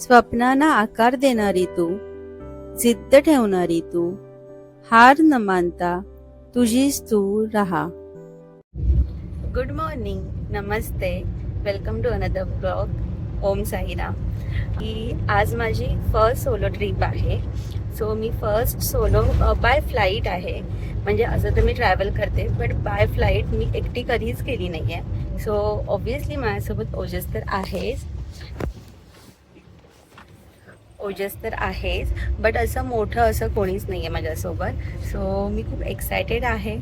स्वप्नांना आकार देणारी तू, जिद्द ठेवणारी तू, हार न मानता तुझीच तू रहा. गुड मॉर्निंग, नमस्ते, welcome to another blog. Om Sairam. ही आज माझी फर्स्ट सोलो ट्रिप आहे. सो मी फर्स्ट सोलो बाय फ्लाईट आहे. म्हणजे असं तर मी ट्रॅव्हल करते, बट बाय फ्लाईट मी एकटी कधीच केली नाही आहे. सो ऑब्वियसली माझ्यासोबत ओजस तर आहेच, बट असं मोठं असं कोणीच नाही आहे माझ्यासोबत. सो मी खूप एक्सायटेड आहे.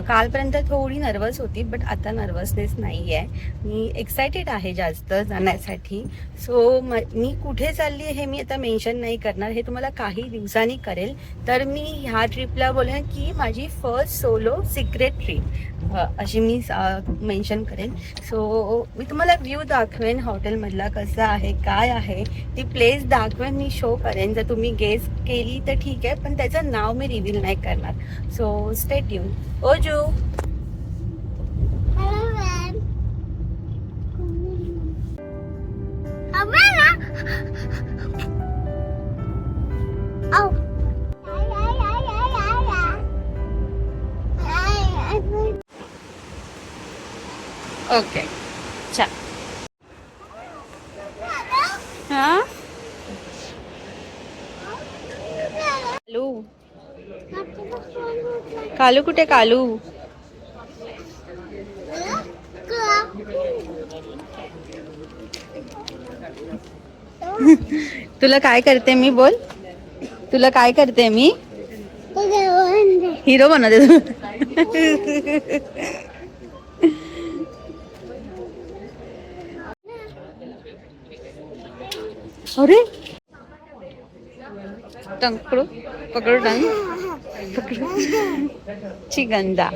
कालपर्यंत थोडी नर्वस होती, बट आता नर्वसनेस नाही आहे. मी एक्सायटेड आहे जास्त जाण्यासाठी. सो मी कुठे चालली आहे हे मी आता मेन्शन नाही करणार, हे तुम्हाला काही दिवसांनी करेल. तर मी ह्या ट्रिपला बोलेन की माझी फर्स्ट सोलो सिक्रेट ट्रिप अशी मी मेन्शन करेन. सो मी तुम्हाला व्ह्यू दाखवेन हॉटेलमधला कसं आहे, काय आहे, ती प्लेस दाखवेन, मी शो करेन. जर तुम्ही गेस केली तर ठीक आहे, पण त्याचं नाव मी रिव्हील नाही करणार. So stay tune. Oju, okay चल. हा कालू, कालू कुठे कालू? तुला काय करते मी, बोल. तुला काय करते मी? हिरो बनवते तू. अरे टंग पकड़ो, पकड़ो टंग, पकड़ो. चिगंदा.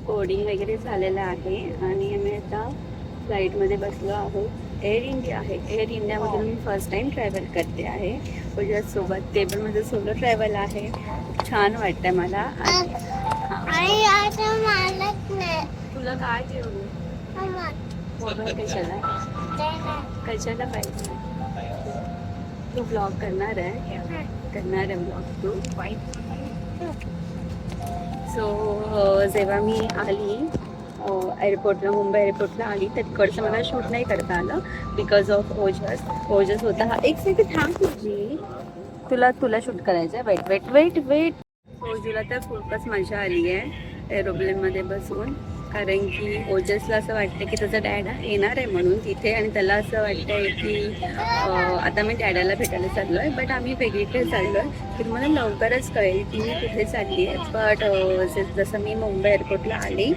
बोर्डिंग वगैरे झालेलं आहे आणि आम्ही आता फ्लाईटमध्ये बसलो आहोत. एअर इंडिया आहे. एअर इंडियामधून मी फर्स्ट टाईम ट्रॅव्हल करते आहे. सोबत ते पण माझं सोलो ट्रॅव्हल आहे. छान वाटतंय मला. तुला काय जेवू? कशाला कशाला पाहिजे? तू ब्लॉग करणार आहे ब्लॉग तू. सो जेव्हा मी आली एअरपोर्टला, मुंबई एअरपोर्टला आली, तर तिकडचं मला शूट नाही करता आलं बिकॉज ऑफ ओजस होता. हा एक सेकंड थांब तुझी, तुला शूट करायचं आहे. वेट. ओजूला तर खूपच मजा आली आहे एरोप्लेनमध्ये बसून, कारण की ओजसला असं वाटतं की त्याचा डॅड येणार आहे म्हणून तिथे, आणि त्याला असं वाटतं आहे की आता मी डॅडाला भेटायला चाललो आहे, बट आम्ही वेगळीकडे चाललो आहे. की तुम्हाला लवकरच कळेल की मी कुठे चालली आहे. बट जसं मी मुंबई एअरपोर्टला आली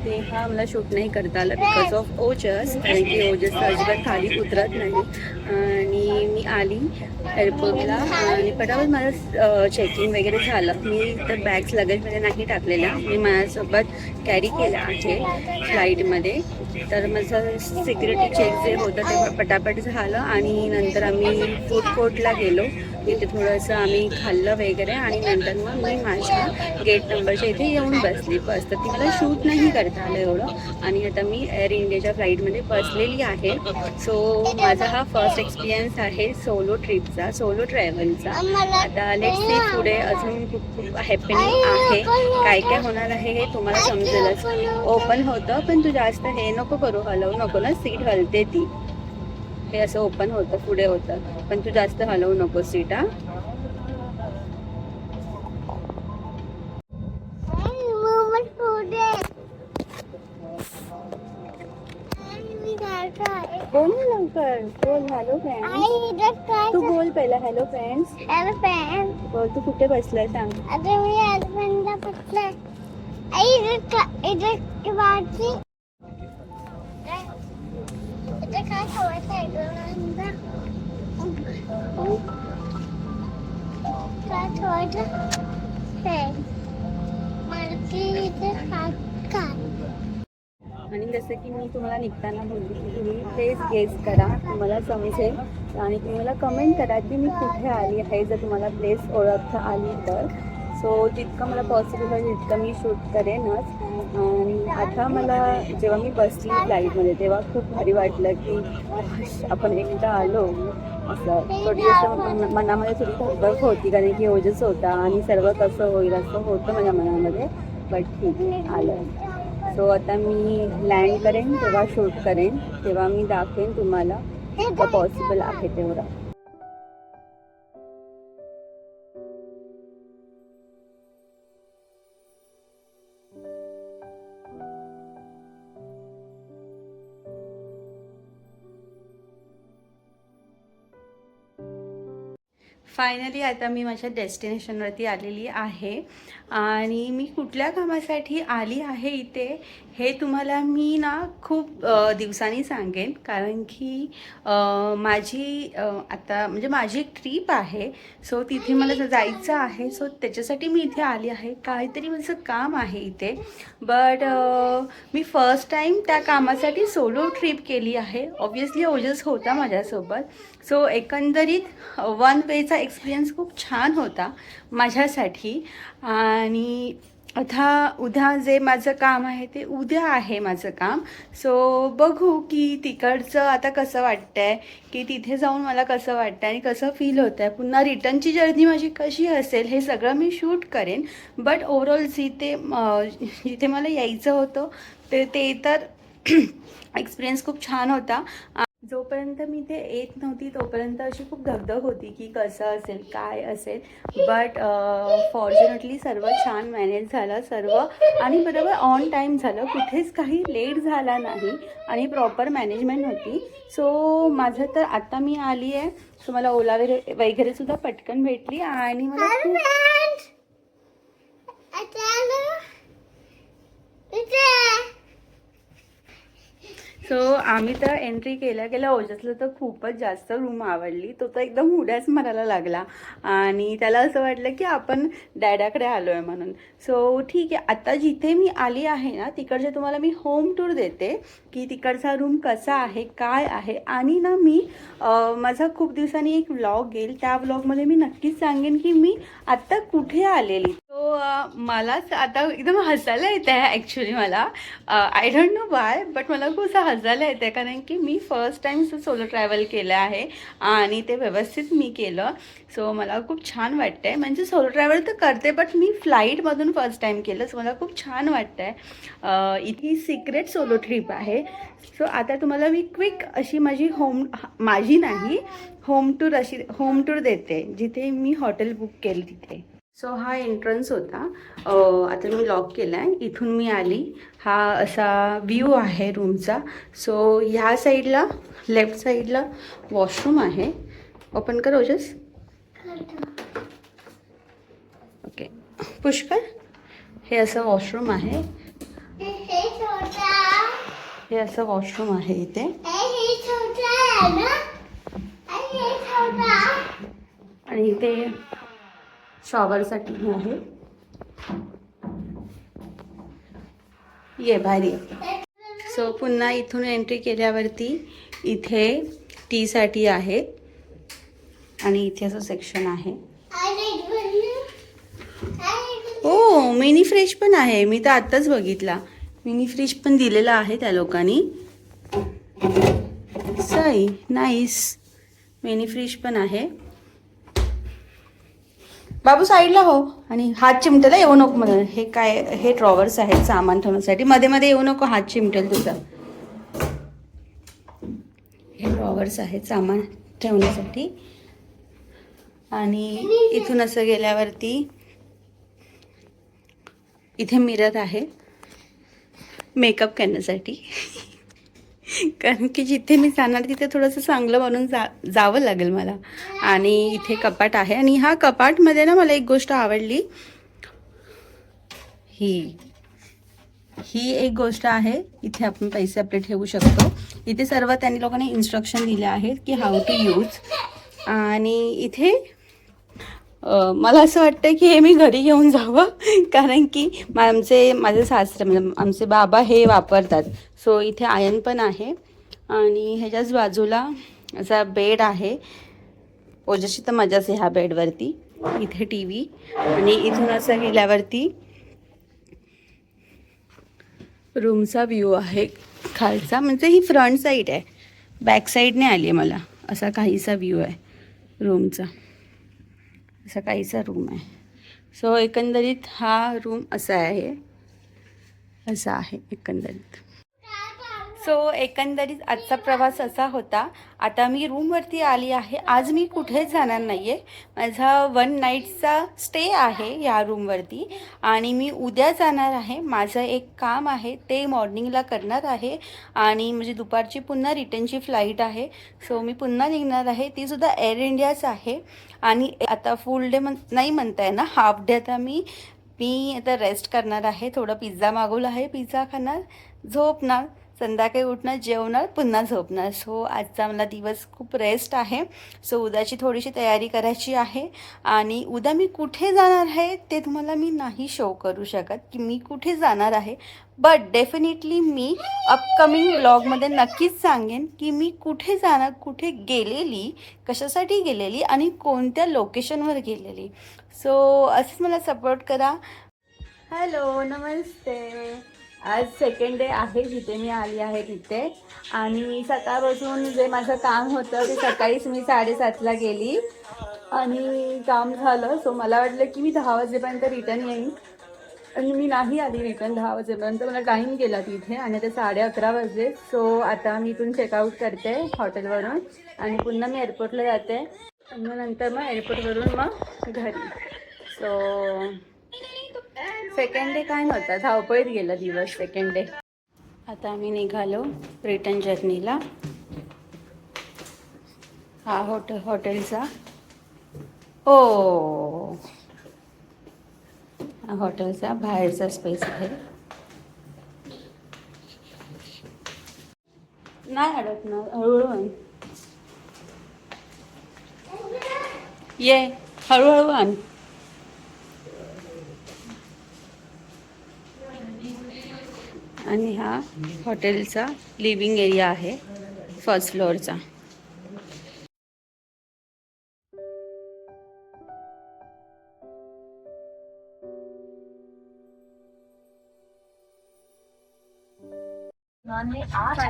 तेव्हा मला शूट नाही करता आलं बिकॉज ऑफ ओजस, कारण की ओजस अजिबात खाली उतरत नाही. आणि मी आली एअरपोर्टला आणि पटापट माझं चेकिंग वगैरे झालं. मी तर बॅग्स लगेजमध्ये नाही टाकलेल्या, मी माझ्यासोबत कॅरी केलं आहे फ्लाईटमध्ये. तर माझं सिक्युरिटी चेक जे होतं ते पटापट झालं आणि नंतर आम्ही फूड कोर्टला गेलो. तिथे थोडंसं आम्ही खाल्लं वगैरे आणि नंतर मग मी माझ्या गेट नंबरच्या इथे येऊन बसली. बस तर ती मला शूट नाही करता आलं एवढं. आणि आता मी एअर इंडियाच्या फ्लाईटमध्ये बसलेली आहे. सो माझा हा फर्स्ट एक्सपिरियन्स आहे सोलो ट्रिपचा, सोलो ट्रॅव्हलचा. आता लेट्स सी पुढे अजून खूप हॅपनिंग आहे. काय काय होणार आहे हे तुम्हाला समजेलच. ओपन होतं, पण तू जास्त हे नको करू, हलवू नको ना, सीट हलते ती. हे असं ओपन होतं, पुढे होतं, पण तू जास्त हलवू नको सीट. हा बोल ना लवकर, बोल हॅलो फ्रेंड्स. तू बोल पहिला हॅलो फ्रेंड्स. बोल, तू कुठे बसलाय सांग. आणि जसं की मी तुम्हाला निघताना बोलली की तुम्ही प्लीज गेस करा, तुम्हाला समजेल आणि तुम्ही मला कमेंट करा की मी कुठे आली आहे, जर तुम्हाला प्लेस ओळखता आली तर. सो जितकं मला पॉसिबल होईल तितकं मी शूट करेनच. आणि आता मला जेव्हा मी बसली फ्लाईटमध्ये तेव्हा खूप भारी वाटलं की आपण एकदा आलो. असं थोडी असं मनामध्ये थोडी धगधग होती, कारण की ओजस होता आणि सर्व कसं होईल असं होतं माझ्या मनामध्ये. बट ठीक आहे, आलं. सो आता मी लँड करेन तेव्हा शूट करेन, तेव्हा मी दाखवेन तुम्हाला पॉसिबल आहे तेवढं. फायनली आता मी माझ्या डेस्टिनेशनवरती आलेली आहे आणि मी कुठल्या कामासाठी आली आहे इथे हे तुम्हाला मी ना खूप दिवसांनी सांगेन, कारण की आता म्हणजे माझी एक ट्रीप आहे. सो तिथे मला जायचं आहे. सो त्याच्यासाठी मी इथे आली आहे. काहीतरी माझं काम आहे इथे. बट मी फर्स्ट टाईम त्या कामासाठी सोलो ट्रिप केली आहे. ऑब्वियसली ओजस होता माझ्यासोबत. सो एकंदरीत वन वेचा एक्सपिरियन्स खूप छान होता माझ्यासाठी. आणि आता उद्या जे माझं काम आहे ते उद्या आहे माझं काम. सो बघू की तिकडचं आता कसं वाटतं आहे, की तिथे जाऊन मला कसं वाटतं आणि कसं फील होतं आहे. पुन्हा रिटर्नची जर्नी माझी कशी असेल हे सगळं मी शूट करेन. बट ओव्हरऑल जिथे मला यायचं होतं ते तर एक्सपिरियन्स खूप छान होता. जोपर्यंत मी ते येत नव्हती तोपर्यंत अशी खूप धगधग होती की कसं असेल काय असेल. बट फॉर्च्युनेटली सर्व छान मॅनेज झालं सर्व, आणि बरोबर ऑन टाईम झालं, कुठेच काही लेट झाला नाही आणि प्रॉपर मॅनेजमेंट होती. सो माझं तर आता मी आली आहे. सो मला ओला वगैरे सुद्धा पटकन भेटली आणि मला खूप सो आम्ही तर एंट्री केल्या ओजसला तर खूपच जास्त रूम आवडली. तो तर एकदम उड्याच मारायला लागला आणि त्याला असं वाटलं की आपण डॅडाकडे आलो आहे म्हणून. सो ठीक आहे, आता जिथे मी आली आहे ना तिकडचे तुम्हाला मी होम टूर देते की तिकडचा रूम कसा आहे काय आहे. आणि ना मी माझा खूप दिवसांनी एक व्लॉग येईल, त्या व्लॉगमध्ये मी नक्कीच सांगेन की मी आत्ता कुठे आलेली. सो मलाच आता एकदम हसायला येतं आहे ॲक्च्युली मला. I don't know Y, but मला खूप हसायला येतं आहे, कारण की मी फर्स्ट टाईम सोलो ट्रॅव्हल केलं आहे आणि ते व्यवस्थित मी केलं. सो मला खूप छान वाटतं आहे. म्हणजे सोलो ट्रॅव्हल तर करते बट मी फ्लाईटमधून फर्स्ट टाईम केलं. सो मला खूप छान वाटतं आहे. इथे सिक्रेट सोलो ट्रिप आहे. सो आता तुम्हाला मी क्विक अशी माझी नाही होम टूर देते जिथे मी हॉटेल बुक केलं तिथे. सो हा एंट्रन्स होता. आता मी लॉक केला आहे. इथून मी आली. हा असा व्ह्यू आहे रूमचा. सो ह्या साईडला लेफ्ट साईडला वॉशरूम आहे. ओपन कर ओजस. ओके पुष्कर, हे असं वॉशरूम आहे. हे असं वॉशरूम आहे इथे. आणि इथे शॉवरसाठी आहे. ये भारी. सो पुन्हा इथून एंट्री केल्यावरती इथे टीसाठी आहे आणि इथे असं सेक्शन आहे. हो, मिनी फ्रीज पण आहे. मी तर आत्ताच बघितला. मिनी फ्रीज पण दिलेला आहे त्या लोकांनी. सही नाईस. मिनी फ्रीज पण आहे. बाबू साईडला हो. आणि हात चिमटेला येऊ नको मला. हे काय, हे ड्रॉवर्स आहेत सामान ठेवण्यासाठी. मध्ये मध्ये येऊ नको, हात चिमटेल तुझा. हे ड्रॉवर्स आहेत सामान ठेवण्यासाठी. आणि इथून असं गेल्यावरती इथे मिरर आहे मेकअप करण्यासाठी. कारण की जिथे मी जाणार तिथे थोडंसं चांगलं बनून जावं लागेल मला. आणि इथे कपाट आहे. आणि ह्या कपाटमध्ये ना मला एक गोष्ट आवडली. ही एक गोष्ट आहे. इथे आपण पैसे आपले ठेवू शकतो. इथे सर्व त्यांनी लोकांनी इन्स्ट्रक्शन दिले आहेत की हाऊ टू यूज. आणि इथे मला असं वाटतं की हे मी घरी घेऊन जावं कारण की माझे सासरे म्हणजे आमचे बाबा हे वापरतात. सो इथे आयन पण आहे आणि ह्याच्याच बाजूला असा बेड आहे. ओजशी तर मजाच आहे ह्या बेडवरती. इथे टी व्ही आणि इथून असं गेल्यावरती रूमचा व्ह्यू आहे खालचा. म्हणजे ही फ्रंट साईड आहे, बॅक साईडने आली आहे मला. असा काहीसा व्ह्यू आहे रूमचा, असा काहीसा रूम आहे. सो एकंदरीत हा रूम असा आहे एकंदरीत. सो एकंदरीत आजचा प्रवास असा होता. आता मी रूमवरती आली आहे. आज मी कुठेच जाणार नाही आहे. माझा 1 नाईटचा स्टे आहे या रूमवरती आणि मी उद्या जाणार आहे. माझं एक काम आहे ते मॉर्निंगला करणार आहे आणि म्हणजे दुपारची पुन्हा रिटर्नची फ्लाईट आहे. सो मी पुन्हा निघणार आहे. तीसुद्धा एअर इंडियाच आहे आणि आता फुल डे नाही म्हणता येणार, हाफ डे. आता मी आता रेस्ट करणार आहे. थोडं पिझ्झा मागवलं आहे, पिझ्झा खाणार, झोपणार, संध्याकाळी उठणार, जेवणार, पुन्हा झोपणार. सो आजचा मला दिवस खूप रेस्ट आहे. सो उद्याची थोडीशी तयारी करायची आहे आणि उद्या मी कुठे जाणार आहे ते तुम्हाला मी नाही शो करू शकत की मी कुठे जाणार आहे. बट डेफिनेटली मी अपकमिंग ब्लॉगमध्ये नक्कीच सांगेन की मी कुठे जाणार, कुठे गेलेली, कशासाठी गेलेली आणि कोणत्या लोकेशनवर गेलेली. सो असंच मला सपोर्ट करा. हॅलो, नमस्ते. आज सेकंड डे आहे जिथे मी आली आहे तिथे आणि सकाळपासून जे माझं काम होतं ते सकाळीच मी 7:30ला गेली आणि काम झालं. सो मला वाटलं की मी 10 वाजेपर्यंत रिटर्न येईन आणि मी नाही आली रिटर्न 10 वाजेपर्यंत. मला टाईम गेला तिथे आणि ते 11:30 वाजले. सो आता मी इथून चेकआउट करते हॉटेलवरून आणि पुन्हा मी एअरपोर्टला जाते. मग नंतर मग एअरपोर्टवरून मग घरी. सो सेकंड डे काय नव्हता, धावपळीत गेला दिवस सेकंड डे. आता आम्ही निघालो रिटर्न जर्नीला. हा हॉटेलचा हॉटेलचा बाहेरचा स्पेस आहे. नाही अडत ना, हळूहळू ये, हळूहळू आण. आणि हा हॉटेलचा लिव्हिंग एरिया आहे फर्स्ट फ्लोअरचा.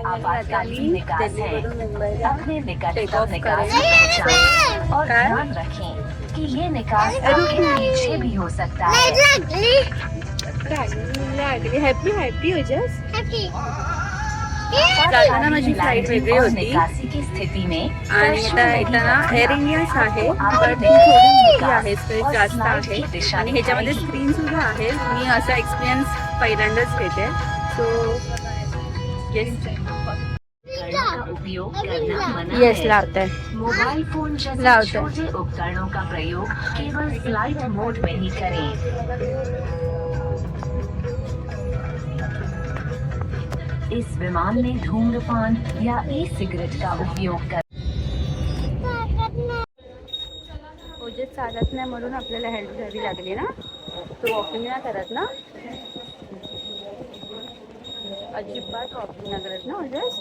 आपातकालीन निकास है, अपने निकटतम निकास की पहचान और ध्यान रखें कि ये निकास आपके पीछे भी हो सकता है. हॅपी हो जस्ट हॅपी. जाताना माझी फ्लाईट वेगळी होती निकासी की स्थिति में आणि आता येताना एअर इंडियाच आहे. बट ती थोडी मोठी आहे, स्पेस जास्त आहे आणि ह्याच्यामध्ये स्क्रीन सुद्धा आहे. मी असा एक्सपिरियन्स पहिल्यांदाच घेते. सो उपयोग करना मना येस है. लावत आहे. मोबाइल फोन जैसे लावते. छोटे उपकरणों का प्रयोग केवल फ्लाइट मोड में ही करें. इस विमान में धूम्रपान या ई सिगरेट का उपयोग कर. ओजस चालत नाही म्हणून आपल्याला हेल्प घ्यावी लागली ना. तो वॉकिंग नाही करत ना, अजिबात वॉकिंग नाही करत ना ओजस.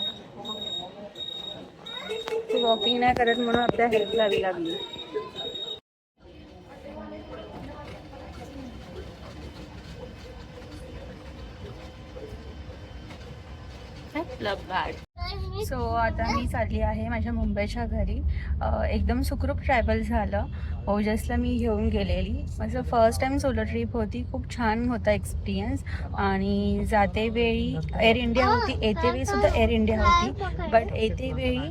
तू वॉकिंग नाही करत म्हणून आपल्याला हेल्प घ्यावी लागली. सो आता मी चालली आहे माझ्या मुंबईच्या घरी. एकदम सुखरूप ट्रॅव्हल झालं. ओजसला मी घेऊन गेलेली. माझं फर्स्ट टाईम सोलो ट्रिप होती. खूप छान होता एक्सपिरियन्स आणि जाते वेळी एअर इंडिया होती, येते वेळी सुद्धा एअर इंडिया होती. बट येते वेळी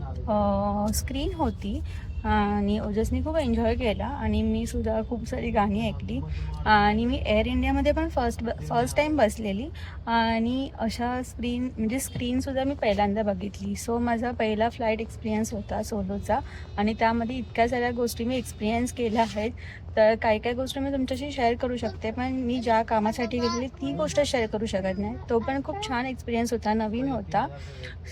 स्क्रीन होती आणि ओजसने खूप एन्जॉय केला आणि मी सुद्धा खूप सारी गाणी ऐकली आणि मी एअर इंडियामध्ये पण फर्स्ट टाईम बसलेली आणि अशा स्क्रीनसुद्धा मी पहिल्यांदा बघितली. सो माझा पहिला फ्लाईट एक्सपिरियन्स होता सोलोचा आणि त्यामध्ये इतक्या साऱ्या गोष्टी मी एक्सपिरियन्स केल्या आहेत. तर काही गोष्टी मी तुमच्याशी शेअर करू शकते, पण मी ज्या कामासाठी गेलेली ती गोष्ट शेअर करू शकत नाही. तो पण खूप छान एक्सपिरियन्स होता, नवीन होता.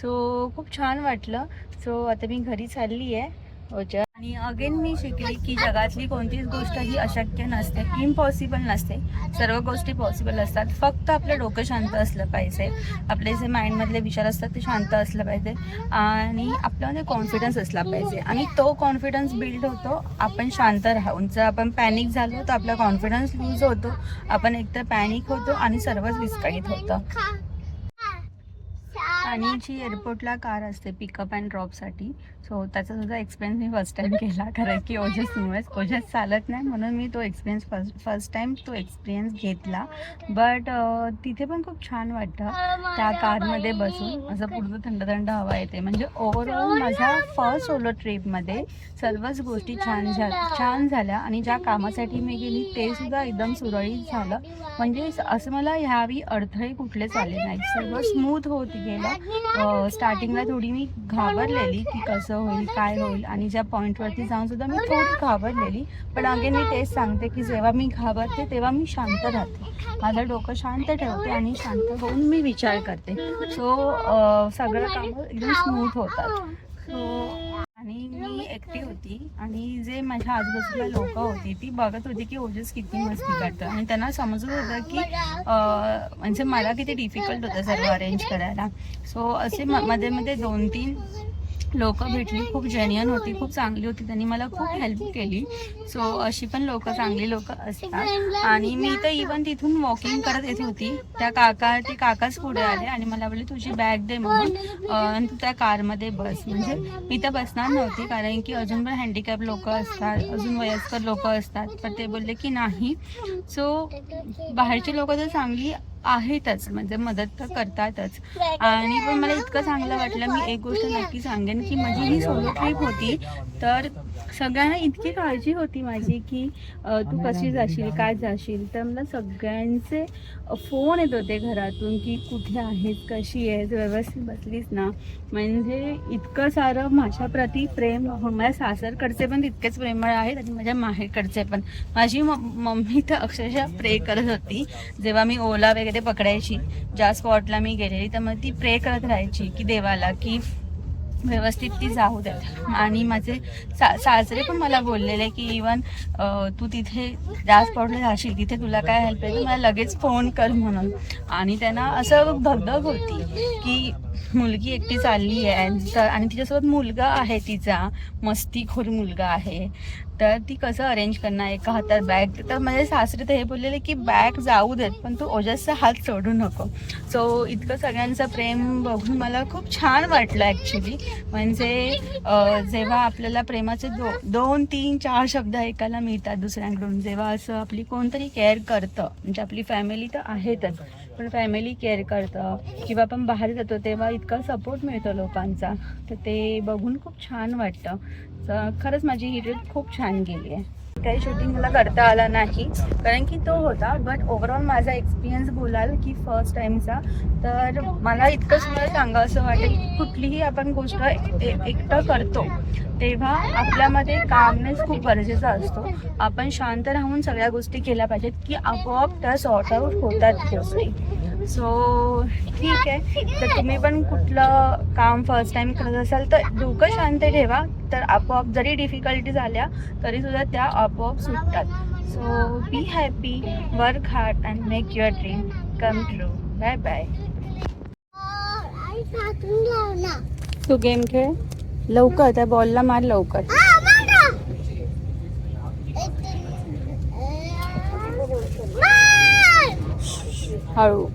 सो खूप छान वाटलं. सो आता मी घरी चालली आहे ओजस. आणि अगेन मी शिकली की जगातली कोणतीच गोष्ट ही अशक्य नसते, इम्पॉसिबल नसते. सर्व गोष्टी पॉसिबल असतात. फक्त आपलं डोकं शांत असलं पाहिजे, आपले जे माइंडमधले विचार असतात ते शांत असलं पाहिजे आणि आपल्यामध्ये कॉन्फिडन्स असला पाहिजे. आणि तो कॉन्फिडन्स बिल्ड होतो आपण शांत राहून. जर आपण पॅनिक झालो तर आपला कॉन्फिडन्स लूज होतो, आपण एकतर पॅनिक होतो आणि सर्वच विस्कळीत होतं. आणि जी एअरपोर्टला कार असते पिकअप अँड ड्रॉपसाठी, सो त्याचा सुद्धा एक्सपिरियन्स मी फर्स्ट टाईम केला, कारण की ओजस चालत नाही म्हणून मी तो एक्सपिरियन्स फर्स्ट टाईम तो एक्सपिरियन्स घेतला. बट तिथे पण खूप छान वाटतं त्या कारमध्ये बसून. असं पूर्ण थंड थंड हवा येते. म्हणजे ओव्हरऑल माझ्या फर्स्ट सोलो ट्रिपमध्ये सर्वच गोष्टी छान झाल्या आणि ज्या कामासाठी मी गेली ते सुद्धा एकदम सुरळीत झालं. म्हणजे असं मला ह्यावेळी अडथळे कुठलेच आले नाहीत, सर्व स्मूथ होत गेलं. स्टार्टिंगला थोडी मी घाबरलेली की कसं होईल काय होईल, आणि ज्या पॉईंटवरती जाऊन सुद्धा मी थोडी घाबरलेली. पण अगेन मी तेच सांगते की जेव्हा मी घाबरते तेव्हा मी शांत राहते, माझं डोकं शांत ठेवते आणि शांत होऊन मी विचार करते. सो सगळं कामं एकदम स्मूथ होतात. सो आणि मी एकटी होती आणि जे माझ्या आजूबाजूला लोक होती ती बघत होती की ओजस किती मस्ती करतं आणि त्यांना समजत होतं की म्हणजे मला किती डिफिकल्ट होतं सर्व अरेंज करायला. सो असे मध्ये मध्ये 2-3 लोक भेटली, खूप जेन्युइन होती, खूप चांगली होती, त्यांनी मला खूप हेल्प केली. सो अशी पण चांगली लोक असतात. आणि मी तर इवन तिथून वॉकिंग करत येत होती, ते काकाच पुढे आले आणि मला बोलले तुझी बॅग दे म्हणून आणि तू त्या कारमध्ये बस. म्हणजे मी तर बसणार नव्हती कारण की अजून पण हँडिकॅप लोक असतात, अजून वयस्कर लोक असतात, पण ते बोलले की नाही. सो बाहेरची लोक तर चांगली आहेतच, म्हणजे मदत तर करतातच. आणि पण मला इतकं चांगलं वाटलं. मी एक गोष्ट नक्की सांगेन की माझी ही सोलो ट्रिप होती तर सगळ्यांना इतकी काळजी होती माझी की तू कशी जाशील काय जाशील. तर मला सगळ्यांचे फोन येत होते घरातून की कुठे आहेस, कशी आहेस, व्यवस्थित बसलीस ना. म्हणजे इतकं सारं माझ्याप्रती प्रेम. माझ्या सासरकडचे पण तितकेच प्रेमळ आहेत आणि माझ्या माहेरकडचे पण. माझी मम्मी तर अक्षरशः प्रे करत होती जेव्हा मी ओला वगैरे पकडायची, ज्या स्पॉटला मी गेलेली, तर मग ती प्रे करत राहायची की देवाला की व्यवस्थित ती जाऊ देत. आणि माझे सासरे पण मला बोललेले की इवन तू तिथे ज्या स्पॉटला जाशील तिथे तुला काय हेल्प आहे तर मला लगेच फोन कर म्हणून. आणि त्यांना असं धगधग होती की मुलगी एकटी चालली आहे आणि तिच्यासोबत मुलगा आहे, तिचा मस्तीखोर मुलगा आहे, तर ती कसं अरेंज करणार, एका हातात बॅग. तर माझे सासरे तर हे बोललेले की बॅग जाऊ देत पण तू ओजसचा हात सोडू नको. सो इतकं सगळ्यांचं प्रेम बघून मला खूप छान वाटलं ॲक्च्युली. म्हणजे जेव्हा आपल्याला प्रेमाचे 2-3-4 शब्द ऐकायला मिळतात दुसऱ्यांकडून, जेव्हा असं आपली कोणतरी केअर करतं, म्हणजे आपली फॅमिली तर आहेतच पण फॅमिली केअर करतं, किंवा आपण बाहेर जातो तेव्हा इतका सपोर्ट मिळतो लोकांचा, तर ते बघून खूप छान वाटतं. तर खरंच माझी ही ट्रिप खूप छान गेली आहे. काही शूटिंग मला करता आला नाही कारण की तो होता, बट ओव्हरऑल माझा एक्सपिरियन्स बोलाल की फर्स्ट टाईमचा, तर मला इतकंच मला सांगा असं वाटेल की कुठलीही आपण गोष्ट एकटं करतो तेव्हा आपल्यामध्ये कामनेस खूप गरजेचा असतो. आपण शांत राहून सगळ्या गोष्टी केल्या पाहिजेत की आपोआप त्या सॉर्ट आऊट होतात गोष्टी. सो ठीक आहे, तर तुम्ही पण कुठलं काम फर्स्ट टाइम करत असाल तर डोकं शांत ठेवा, तर आपोआप जरी डिफिकल्टीज आल्या तरी सुद्धा त्या आपोआप सुटतात. So be happy, work hard and make your dream come true. Bye bye. तू गेम खेळ लवकर, त्या बॉलला मार लवकर. हळू.